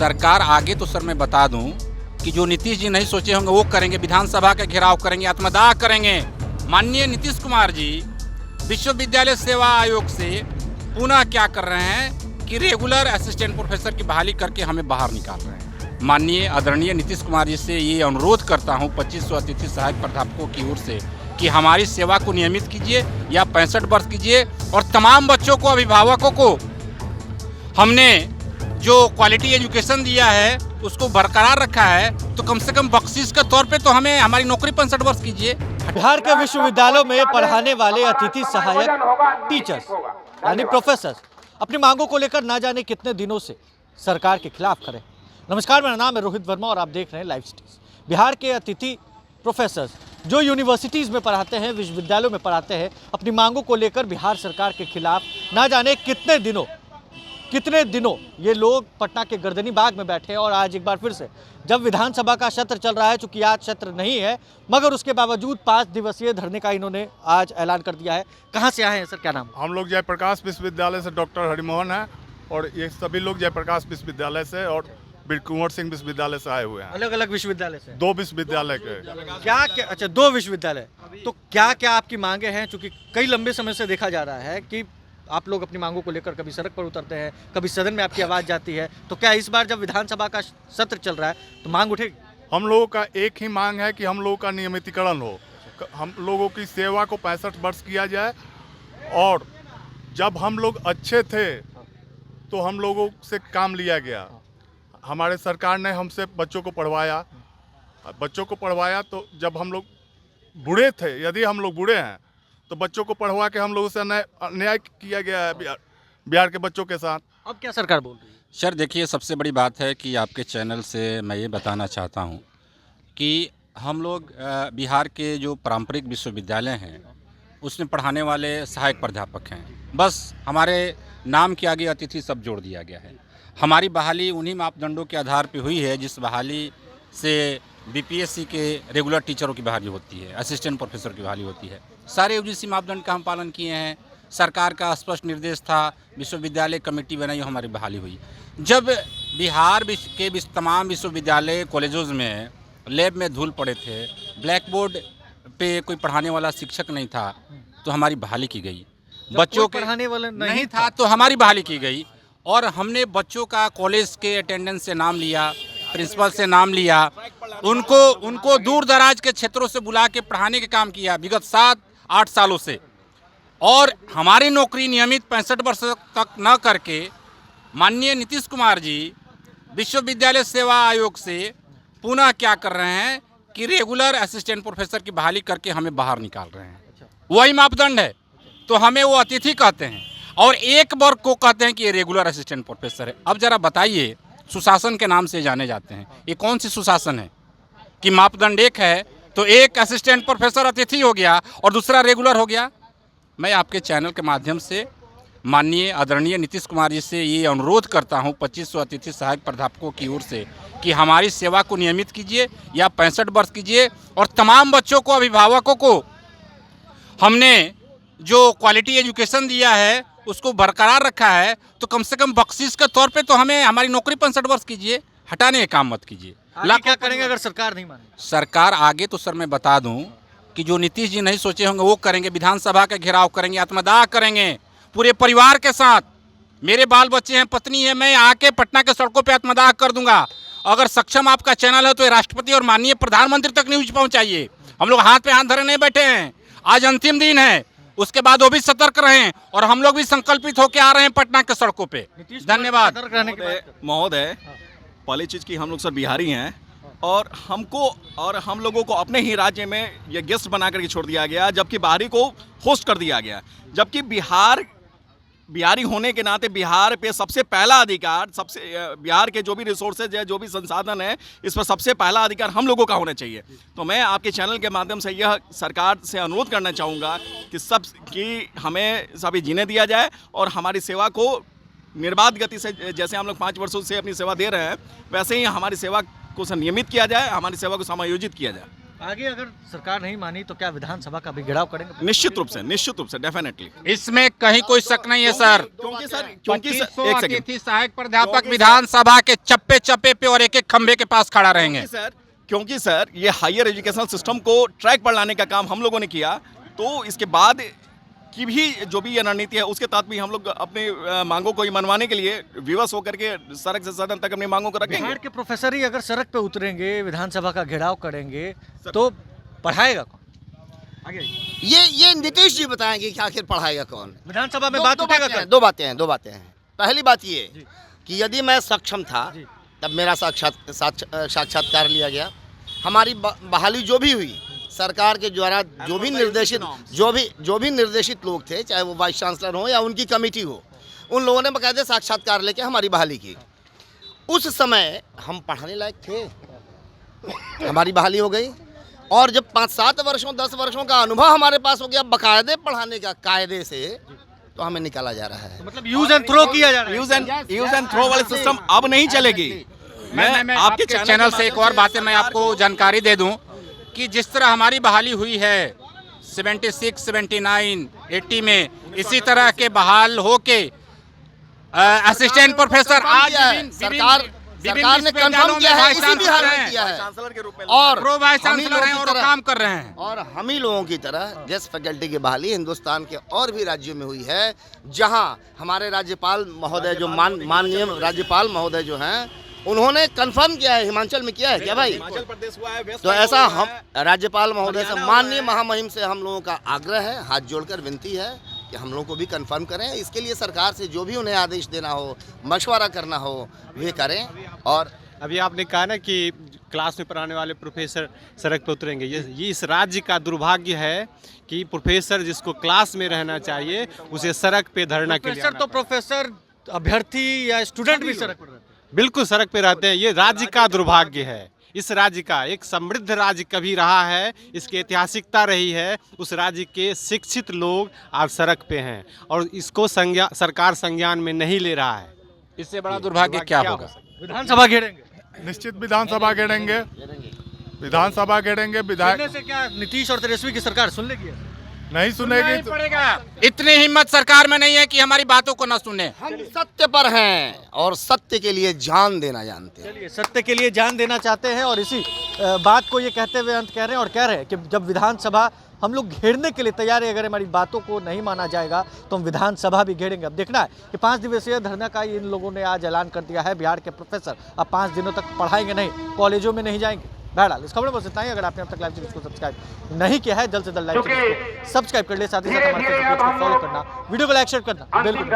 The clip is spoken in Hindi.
सरकार आगे तो सर मैं बता दूं कि जो नीतीश जी नहीं सोचे होंगे वो करेंगे। विधानसभा का घेराव करेंगे, आत्मदाह करेंगे। माननीय नीतीश कुमार जी विश्वविद्यालय सेवा आयोग से पुनः क्या कर रहे हैं कि रेगुलर असिस्टेंट प्रोफेसर की बहाली करके हमें बाहर निकाल रहे हैं। माननीय आदरणीय नीतीश कुमार जी से ये अनुरोध करता हूँ 2500 अतिथि सहायक प्राध्यापकों की ओर से कि हमारी सेवा को नियमित कीजिए या 65 वर्ष कीजिए, और तमाम बच्चों को, अभिभावकों को हमने जो क्वालिटी एजुकेशन दिया है उसको बरकरार रखा है, तो कम से कम बख्शीश के तौर पे तो हमें हमारी नौकरी 65 वर्ष कीजिए। बिहार के विश्वविद्यालयों में पढ़ाने वाले अतिथि सहायक टीचर्स यानी प्रोफेसर्स अपनी मांगों को लेकर ना जाने कितने दिनों से सरकार के खिलाफ खड़े। नमस्कार, मेरा नाम है रोहित वर्मा और आप देख रहे हैं लाइव स्टेज। बिहार के अतिथि प्रोफेसर्स जो यूनिवर्सिटीज़ में पढ़ाते हैं, विश्वविद्यालयों में पढ़ाते हैं, अपनी मांगों को लेकर बिहार सरकार के खिलाफ ना जाने कितने दिनों ये लोग पटना के गर्दनी बाग में बैठे हैं। और आज एक बार फिर से जब विधानसभा का सत्र चल रहा है, चूंकि आज सत्र नहीं है, मगर उसके बावजूद 5 दिवसीय धरने का इन्होंने आज ऐलान कर दिया है। कहाँ से आए हैं सर, क्या नाम? हम लोग जयप्रकाश विश्वविद्यालय से डॉक्टर हरिमोहन है, और ये सभी लोग जयप्रकाश विश्वविद्यालय से और बीर कुंवर सिंह विश्वविद्यालय से आए हुए हैं। अलग अलग विश्वविद्यालय से? 2 विश्वविद्यालय के। क्या अच्छा, 2 विश्वविद्यालय। तो क्या क्या आपकी मांगे हैं? चूंकि कई लंबे समय से देखा जा रहा है कि आप लोग अपनी मांगों को लेकर कभी सड़क पर उतरते हैं, कभी सदन में आपकी आवाज़ जाती है, तो क्या इस बार जब विधानसभा का सत्र चल रहा है तो मांग उठेगी? हम लोगों का एक ही मांग है कि हम लोगों का नियमितीकरण हो, हम लोगों की सेवा को 65 वर्ष किया जाए। और जब हम लोग अच्छे थे तो हम लोगों से काम लिया गया, हमारे सरकार ने हमसे बच्चों को पढ़वाया, तो जब हम लोग बूढ़े थे, यदि हम लोग बूढ़े हैं तो बच्चों को पढ़वा के हम लोगों से अन्याय किया गया है बिहार के बच्चों के साथ। अब क्या सरकार बोल रही है? सर देखिए, सबसे बड़ी बात है कि आपके चैनल से मैं ये बताना चाहता हूँ कि हम लोग बिहार के जो पारंपरिक विश्वविद्यालय हैं उसमें पढ़ाने वाले सहायक प्राध्यापक हैं। बस हमारे नाम के आगे अतिथि सब जोड़ दिया गया है। हमारी बहाली उन्हीं मापदंडों के आधार पर हुई है जिस बहाली से बीपीएससी के रेगुलर टीचरों की बहाली होती है, असिस्टेंट प्रोफेसर की बहाली होती है। सारे यूजीसी मापदंड का हम पालन किए हैं। सरकार का स्पष्ट निर्देश था, विश्वविद्यालय कमेटी बनाई, हमारी बहाली हुई। जब बिहार के तमाम विश्वविद्यालय कॉलेजों में लैब में धूल पड़े थे, ब्लैक बोर्ड पे कोई पढ़ाने वाला शिक्षक नहीं था, तो हमारी बहाली की गई। बच्चों के पढ़ाने वाला नहीं था तो हमारी बहाली की गई, और हमने बच्चों का कॉलेज के अटेंडेंस से नाम लिया, प्रिंसिपल से नाम लिया, उनको दूर दराज के क्षेत्रों से बुला के पढ़ाने का काम किया विगत 7-8 सालों से। और हमारी नौकरी नियमित 65 वर्ष तक न करके माननीय नीतीश कुमार जी विश्वविद्यालय सेवा आयोग से पुनः क्या कर रहे हैं कि रेगुलर असिस्टेंट प्रोफेसर की बहाली करके हमें बाहर निकाल रहे हैं। वही मापदंड है, तो हमें वो अतिथि कहते हैं और एक वर्ग को कहते हैं कि ये रेगुलर असिस्टेंट प्रोफेसर है। अब जरा बताइए, सुशासन के नाम से जाने जाते हैं, ये कौन सी सुशासन है कि मापदंड एक है तो एक असिस्टेंट प्रोफेसर अतिथि हो गया और दूसरा रेगुलर हो गया? मैं आपके चैनल के माध्यम से माननीय आदरणीय नीतीश कुमार जी से ये अनुरोध करता हूँ 2500 अतिथि सहायक प्राध्यापकों की ओर से कि हमारी सेवा को नियमित कीजिए या 65 वर्ष कीजिए, और तमाम बच्चों को, अभिभावकों को हमने जो क्वालिटी एजुकेशन दिया है उसको बरकरार रखा है, तो कम से कम बख्शीश के तौर पे तो हमें हमारी नौकरी 65 वर्ष कीजिए, हटाने का काम मत कीजिए। क्या करेंगे अगर सरकार नहीं माने? सरकार आगे तो सर मैं बता दूं कि जो नीतीश जी नहीं सोचे होंगे वो करेंगे। विधानसभा का घेराव करेंगे, आत्मदाह करेंगे पूरे परिवार के साथ। मेरे बाल बच्चे हैं, पत्नी है, मैं आके पटना के सड़कों पे आत्मदाह कर दूंगा। अगर सक्षम आपका चैनल है तो ये राष्ट्रपति और माननीय प्रधानमंत्री तक न्यूज पहुंचाइए। हम लोग हाथ पे हाथ धरे नहीं बैठे हैं, आज अंतिम दिन है, उसके बाद वो भी सतर्क रहें और हम लोग भी संकल्पित होकर आ रहे हैं पटना के सड़कों पे। धन्यवाद महोदय। पहली चीज़ की हम लोग सर बिहारी हैं, और हम लोगों को अपने ही राज्य में ये गेस्ट बना करके छोड़ दिया गया, जबकि बाहरी को होस्ट कर दिया गया। जबकि बिहारी होने के नाते बिहार पे सबसे पहला अधिकार, बिहार के जो भी रिसोर्सेज है, जो भी संसाधन है, इस पर सबसे पहला अधिकार हम लोगों का होना चाहिए। तो मैं आपके चैनल के माध्यम से यह सरकार से अनुरोध करना चाहूँगा कि हमें सभी जीने दिया जाए और हमारी सेवा को निर्बाध गति से, जैसे हम लोग 5 वर्षों से अपनी सेवा दे रहे हैं, वैसे ही हमारी सेवा को नियमित किया जाए, हमारी सेवा को समायोजित किया जाए। आगे अगर सरकार नहीं मानी तो क्या विधानसभा का भी घेराव करेंगे? निश्चित रूप से डेफिनेटली। इसमें कहीं कोई शक नहीं है सर। क्योंकि सर 2500 एक सेकंड अतिथि सहायक प्राध्यापक विधानसभा के चप्पे चप्पे पे और एक एक खंबे के पास खड़ा रहेंगे। क्योंकि सर ये हायर एजुकेशनल सिस्टम को ट्रैक पर लाने का काम हम लोगों ने किया, तो इसके बाद की भी जो भी ये रणनीति है उसके तहत भी हम लोग अपने मांगों को मनवाने के लिए विवश होकर के सड़क से सदन तक अपनी मांगों को रखेंगे। बिहार के प्रोफेसर ही अगर सड़क पे उतरेंगे, विधानसभा का घेराव करेंगे तो पढ़ाएगा कौन? आगे ये नीतीश जी बताएंगे कि आखिर पढ़ाएगा कौन। विधानसभा में बात उठेगा कल? दो बातें हैं। पहली बात ये कि यदि मैं सक्षम था तब मेरा साक्षात्कार लिया गया। हमारी बहाली जो भी हुई सरकार के द्वारा जो भी निर्देशित लोग थे, चाहे वो वाइस चांसलर हो या उनकी कमेटी हो, उन लोगों ने बाकायदे साक्षात्कार लेके हमारी बहाली की। उस समय हम पढ़ाने लायक थे, हमारी बहाली हो गई। और जब 5-7 वर्षों 10 वर्षों का अनुभव हमारे पास हो गया बाकायदे पढ़ाने का कायदे से, तो हमें निकाला जा रहा है। मतलब यूज एंड थ्रो किया जा रहा है। यूज एंड थ्रो वाली सिस्टम अब नहीं चलेगी। मैं आपके चैनल से एक और बातें मैं आपको जानकारी दे दूं कि जिस तरह हमारी बहाली हुई है 76, 79, 80 में, इसी तरह के बहाल होके असिस्टेंट प्रोफेसर आज सरकार ने कंफर्म किया है, इसी बिहार में किया है चांसलर के रूप में और प्रो वाइस चांसलर हैं और वो काम कर रहे हैं। और हम ही लोगों की तरह गेस्ट फैकल्टी की बहाली हिंदुस्तान के और भी राज्यों में हुई है, जहां हमारे राज्यपाल महोदय जो माननीय राज्यपाल महोदय जो हैं उन्होंने कंफर्म किया है। हिमाचल में किया है क्या भाई? हिमाचल प्रदेश हुआ है, वेस्ट तो बंगाल ऐसा हुआ हम है। राज्यपाल महोदय से, माननीय महामहिम से हम लोगों का आग्रह है, हाथ जोड़कर विनती है कि हम लोगों को भी कंफर्म करें। इसके लिए सरकार से जो भी उन्हें आदेश देना हो, मशवरा करना हो, वे करें। और अभी आपने कहा ना कि क्लास में पढ़ाने वाले प्रोफेसर सड़क पर उतरेंगे, ये इस राज्य का दुर्भाग्य है कि प्रोफेसर जिसको क्लास में रहना चाहिए उसे सड़क पे धरना के लिए प्रोफेसर तो प्रोफेसर, अभ्यर्थी या स्टूडेंट भी सड़क पर रहते हैं। बिल्कुल सड़क पे रहते हैं। ये राज्य का दुर्भाग्य है। इस राज्य का एक समृद्ध राज्य कभी रहा है, इसकी ऐतिहासिकता रही है, उस राज्य के शिक्षित लोग आज सड़क पे हैं और इसको सरकार संज्ञान में नहीं ले रहा है। इससे बड़ा दुर्भाग्य क्या होगा? विधानसभा घेरेंगे? निश्चित विधानसभा घेरेंगे, विधायक सुनने से क्या नीतीश और तेजस्वी की सरकार सुन लेगी? नहीं सुनेगी नहीं पड़ेगा। इतनी हिम्मत सरकार में नहीं है कि हमारी बातों को न सुने। हम सत्य पर हैं और सत्य के लिए जान देना जानते हैं। चलिए, सत्य के लिए जान देना चाहते हैं और इसी बात को ये कहते हुए अंत कह रहे हैं और कह रहे हैं कि जब विधानसभा हम लोग घेरने के लिए तैयार है, अगर हमारी बातों को नहीं माना जाएगा तो हम विधानसभा भी घेरेंगे। अब देखना है कि 5 दिवसीय धरना का इन लोगों ने आज ऐलान कर दिया है। बिहार के प्रोफेसर अब 5 दिनों तक पढ़ाएंगे नहीं, कॉलेजों में नहीं जाएंगे। बहरहाल इस खबर में बस इतना ही। अगर आपने अब तक लाइव सीरीज को सब्सक्राइब नहीं किया है, जल्द से जल्द लाइव सीरीज को सब्सक्राइब कर ले, साथ ही साथ हमारे फेसबुक पेज को फॉलो करना, वीडियो को लाइक शेयर करना बिल्कुल।